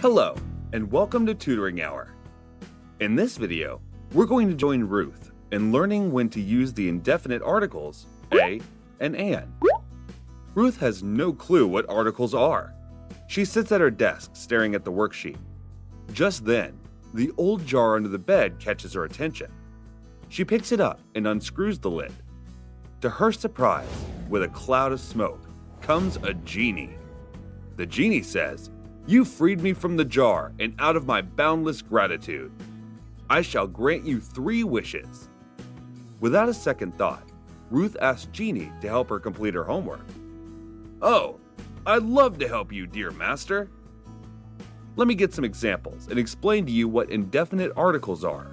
Hello, and welcome to Tutoring Hour. In this video, we're going to join Ruth in learning when to use the indefinite articles a and an. Ruth has no clue what articles are. She sits at her desk staring at the worksheet. Just then, the old jar under the bed catches her attention. She picks it up and unscrews the lid. To her surprise, with a cloud of smoke, comes a genie. The genie says, "You freed me from the jar, and out of my boundless gratitude, I shall grant you 3 wishes." Without a second thought, Ruth asks Genie to help her complete her homework. "Oh, I'd love to help you, dear master." Let me get some examples and explain to you what indefinite articles are.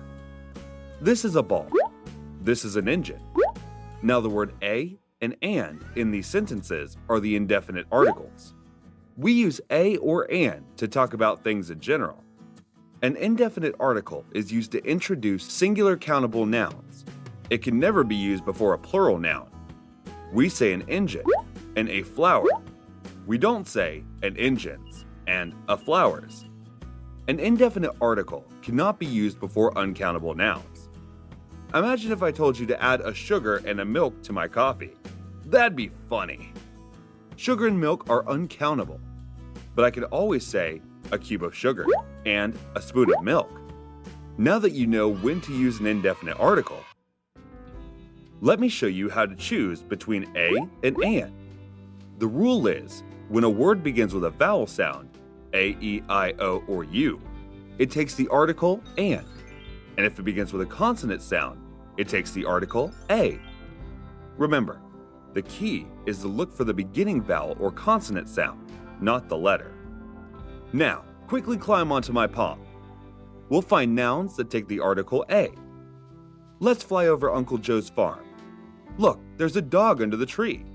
This is a ball. This is an engine. Now the word a and in these sentences are the indefinite articles. We use a or an to talk about things in general. An indefinite article is used to introduce singular countable nouns. It can never be used before a plural noun. We say an engine and a flower. We don't say an engines and a flowers. An indefinite article cannot be used before uncountable nouns. Imagine if I told you to add a sugar and a milk to my coffee. That'd be funny. Sugar and milk are uncountable, but I could always say a cube of sugar and a spoon of milk. Now that you know when to use an indefinite article, let me show you how to choose between a and an. The rule is, when a word begins with a vowel sound, a, e, I, o, or u, it takes the article an. And if it begins with a consonant sound, it takes the article a. Remember, the key is to look for the beginning vowel or consonant sound, not the letter. Now, quickly climb onto my palm. We'll find nouns that take the article a. Let's fly over Uncle Joe's farm. Look, there's a dog under the tree.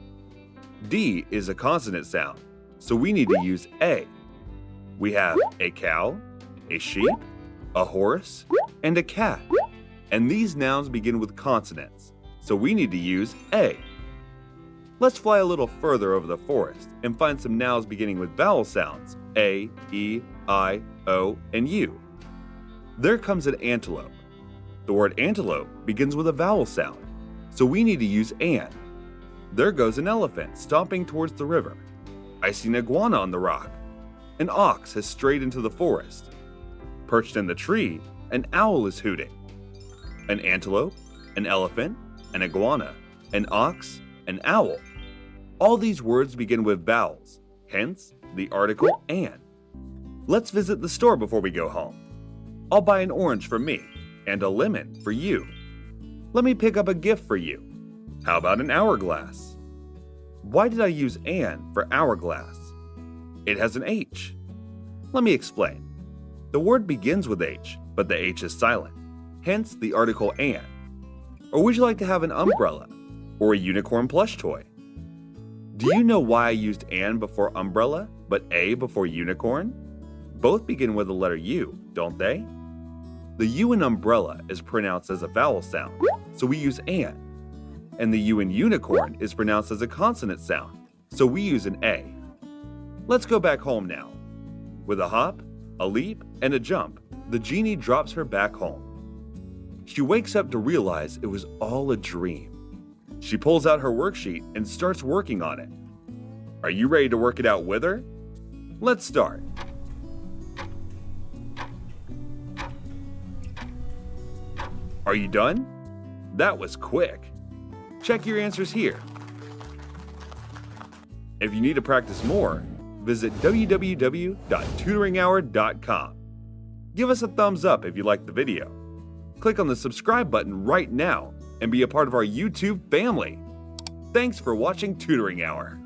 D is a consonant sound, so we need to use a. We have a cow, a sheep, a horse, and a cat. And these nouns begin with consonants, so we need to use a. Let's fly a little further over the forest and find some nouns beginning with vowel sounds a, e, I, o, and u. There comes an antelope. The word antelope begins with a vowel sound, so we need to use an. There goes an elephant stomping towards the river. I see an iguana on the rock. An ox has strayed into the forest. Perched in the tree, an owl is hooting. An antelope, an elephant, an iguana, an ox, an owl. All these words begin with vowels, hence the article an. Let's visit the store before we go home. I'll buy an orange for me and a lemon for you. Let me pick up a gift for you. How about an hourglass? Why did I use an for hourglass? It has an H. Let me explain. The word begins with H, but the H is silent, hence the article an. Or would you like to have an umbrella or a unicorn plush toy? Do you know why I used an before umbrella, but a before unicorn? Both begin with the letter U, don't they? The U in umbrella is pronounced as a vowel sound, so we use an. And the U in unicorn is pronounced as a consonant sound, so we use an A. Let's go back home now. With a hop, a leap, and a jump, the genie drops her back home. She wakes up to realize it was all a dream. She pulls out her worksheet and starts working on it. Are you ready to work it out with her? Let's start. Are you done? That was quick. Check your answers here. If you need to practice more, visit www.tutoringhour.com. Give us a thumbs up if you liked the video. Click on the subscribe button right now and be a part of our YouTube family. Thanks for watching Tutoring Hour.